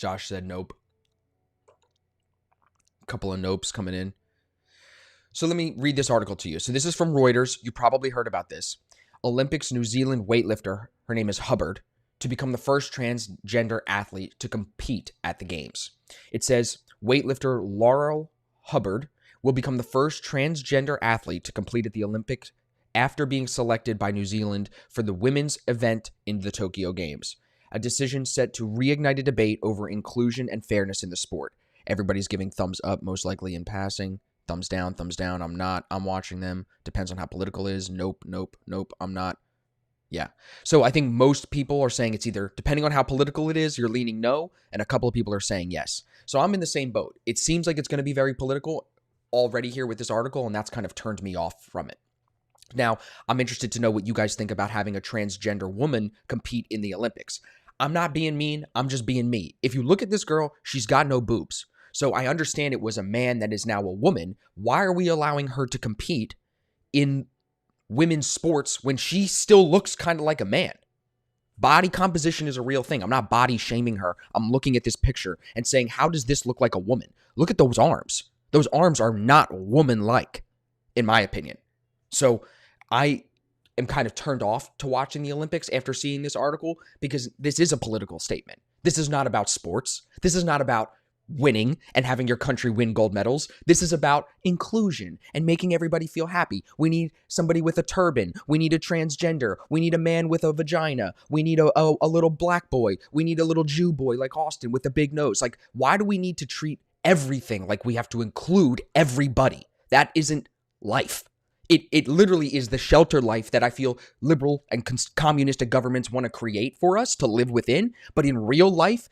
Josh said nope. A couple of nopes coming in. So let me read this article to you. So this is from Reuters. You probably heard about this. Olympics New Zealand weightlifter, her name is Hubbard, to become the first transgender athlete to compete at the games. It says weightlifter Laurel Hubbard will become the first transgender athlete to compete at the Olympics after being selected by New Zealand for the women's event in the Tokyo Games. A decision set to reignite a debate over inclusion and fairness in the sport. Everybody's giving thumbs up, most likely in passing. Thumbs down, I'm not. I'm watching them. Depends on how political it is. Nope, I'm not. Yeah. So I think most people are saying it's either, depending on how political it is, you're leaning no, and a couple of people are saying yes. So I'm in the same boat. It seems like it's going to be very political already here with this article, and that's kind of turned me off from it. Now, I'm interested to know what you guys think about having a transgender woman compete in the Olympics. I'm not being mean. I'm just being me. If you look at this girl, she's got no boobs. So I understand it was a man that is now a woman. Why are we allowing her to compete in women's sports when she still looks kind of like a man? Body composition is a real thing. I'm not body shaming her. I'm looking at this picture and saying, how does this look like a woman? Look at those arms. Those arms are not woman-like, in my opinion. So I am kind of turned off to watching the Olympics after seeing this article because this is a political statement. This is not about sports. This is not about winning and having your country win gold medals. This is about inclusion and making everybody feel happy. We need somebody with a turban. We need a transgender. We need a man with a vagina. We need a little black boy. We need a little Jew boy like Austin with a big nose. Like, why do we need to treat everything like we have to include everybody? That isn't life. It literally is the shelter life that I feel liberal and communistic governments want to create for us to live within. But in real life,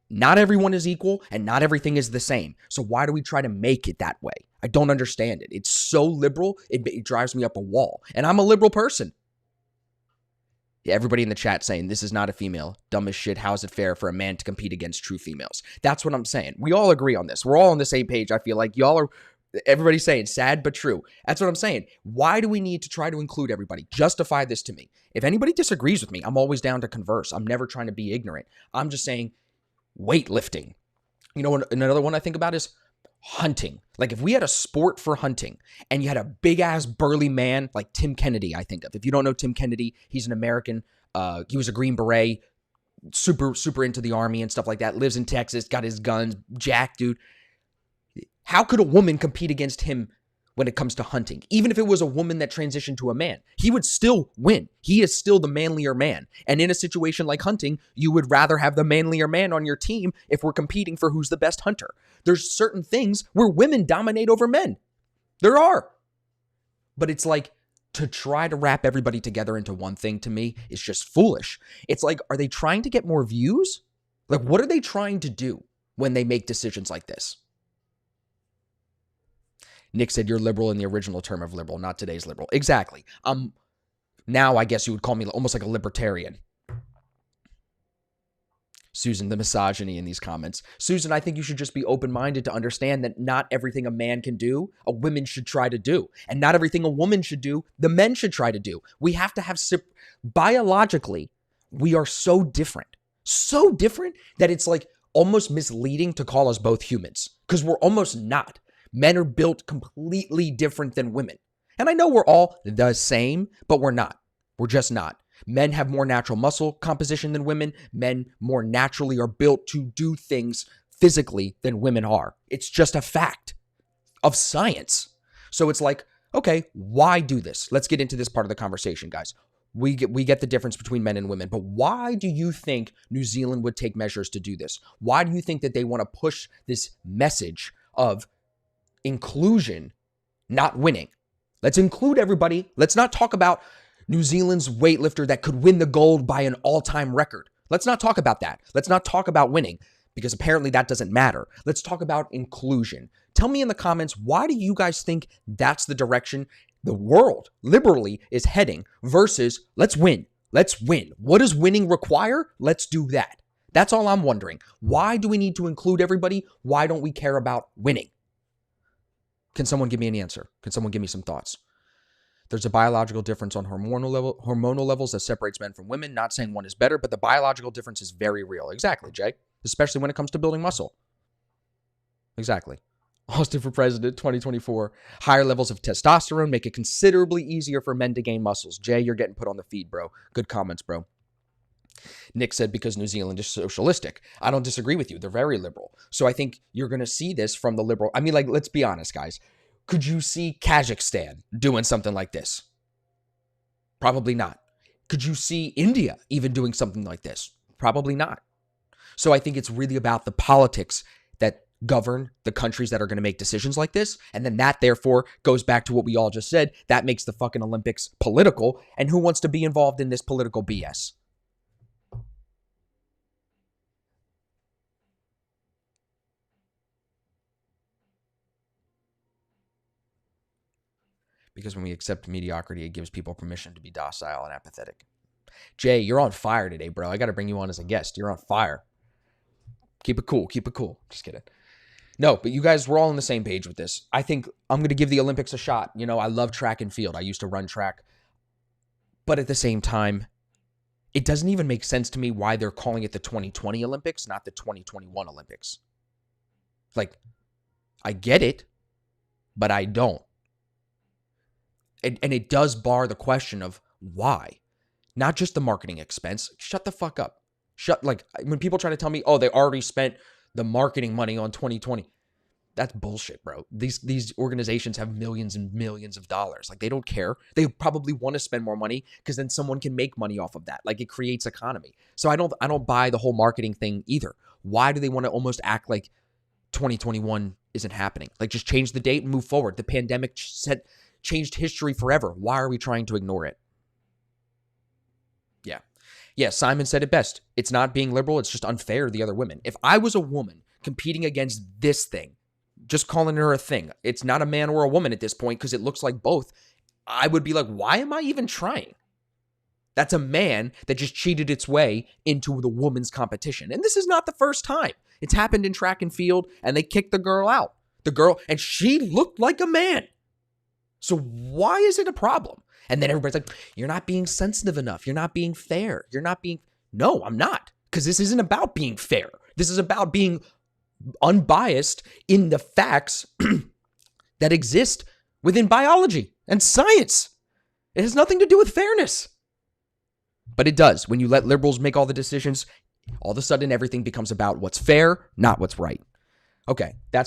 not everyone is equal and not everything is the same. So why do we try to make it that way? I don't understand it. It's so liberal, it drives me up a wall. And I'm a liberal person. Yeah, everybody in the chat saying this is not a female. Dumb as shit. How is it fair for a man to compete against true females? That's what I'm saying. We all agree on this. We're all on the same page. I feel like everybody's saying sad but true. That's what I'm saying. Why do we need to try to include everybody? Justify this to me. If anybody disagrees with me, I'm always down to converse. I'm never trying to be ignorant. I'm just saying weightlifting. You know what? Another one I think about is hunting. Like if we had a sport for hunting and you had a big ass burly man like Tim Kennedy, I think of. If you don't know Tim Kennedy, he's an American. He was a Green Beret, super into the army and stuff like that. Lives in Texas, got his guns, jacked dude. How could a woman compete against him when it comes to hunting? Even if it was a woman that transitioned to a man, he would still win. He is still the manlier man. And in a situation like hunting, you would rather have the manlier man on your team if we're competing for who's the best hunter. There's certain things where women dominate over men. There are. But it's like to try to wrap everybody together into one thing to me is just foolish. It's like, are they trying to get more views? Like, what are they trying to do when they make decisions like this? Nick said you're liberal in the original term of liberal, not today's liberal. Exactly. Now I guess you would call me almost like a libertarian. Susan, the misogyny in these comments. Susan, I think you should just be open-minded to understand that not everything a man can do, a woman should try to do. And not everything a woman should do, the men should try to do. We have to have, biologically, we are so different that it's like almost misleading to call us both humans because we're almost not. Men are built completely different than women. And I know we're all the same, but we're not. We're just not. Men have more natural muscle composition than women. Men more naturally are built to do things physically than women are. It's just a fact of science. So it's like, okay, why do this? Let's get into this part of the conversation, guys. We get the difference between men and women, but why do you think New Zealand would take measures to do this? Why do you think that they want to push this message of inclusion, not winning? Let's include everybody. Let's not talk about New Zealand's weightlifter that could win the gold by an all-time record. Let's not talk about that. Let's not talk about winning because apparently that doesn't matter. Let's talk about inclusion. Tell me in the comments, why do you guys think that's the direction the world liberally is heading versus let's win. Let's win. What does winning require? Let's do that. That's all I'm wondering. Why do we need to include everybody? Why don't we care about winning? Can someone give me an answer? Can someone give me some thoughts? There's a biological difference on hormonal levels that separates men from women. Not saying one is better, but the biological difference is very real. Exactly, Jay. especially when it comes to building muscle. Exactly. Austin for president 2024. Higher levels of testosterone make it considerably easier for men to gain muscles. Jay, you're getting put on the feed, bro. Good comments, bro. Nick said because New Zealand is socialistic. I don't disagree with you. They're very liberal. So I think you're going to see this from the liberal. I mean, like, let's be honest, guys. Could you see Kazakhstan doing something like this? Probably not. Could you see India even doing something like this? Probably not. So I think it's really about the politics that govern the countries that are going to make decisions like this. And then that, therefore, goes back to what we all just said. That makes the fucking Olympics political. And who wants to be involved in this political BS? Because when we accept mediocrity, it gives people permission to be docile and apathetic. Jay, you're on fire today, bro. I got to bring you on as a guest. You're on fire. Keep it cool. Keep it cool. Just kidding. No, but you guys, we're all on the same page with this. I think I'm going to give the Olympics a shot. You know, I love track and field. I used to run track. But at the same time, it doesn't even make sense to me why they're calling it the 2020 Olympics, not the 2021 Olympics. Like, I get it, but I don't. And it does bar the question of why. Not just the marketing expense. Shut the fuck up. Like, when people try to tell me, oh, they already spent the marketing money on 2020. That's bullshit, bro. These organizations have millions and millions of dollars. Like, they don't care. They probably want to spend more money because then someone can make money off of that. Like, it creates economy. So I don't buy the whole marketing thing either. Why do they want to almost act like 2021 isn't happening? Like, just change the date and move forward. The pandemic changed history forever. Why are we trying to ignore it? Yeah, Simon said it best. It's not being liberal. It's just unfair to the other women. If I was a woman competing against this thing, just calling her a thing, it's not a man or a woman at this point because it looks like both, I would be like, why am I even trying? That's a man that just cheated its way into the women's competition. And this is not the first time. It's happened in track and field, and they kicked the girl out. And she looked like a man. So why is it a problem? And then everybody's like, you're not being sensitive enough. You're not being fair. No, I'm not. Because this isn't about being fair. This is about being unbiased in the facts that exist within biology and science. It has nothing to do with fairness. But it does. When you let liberals make all the decisions, all of a sudden everything becomes about what's fair, not what's right. Okay, that's my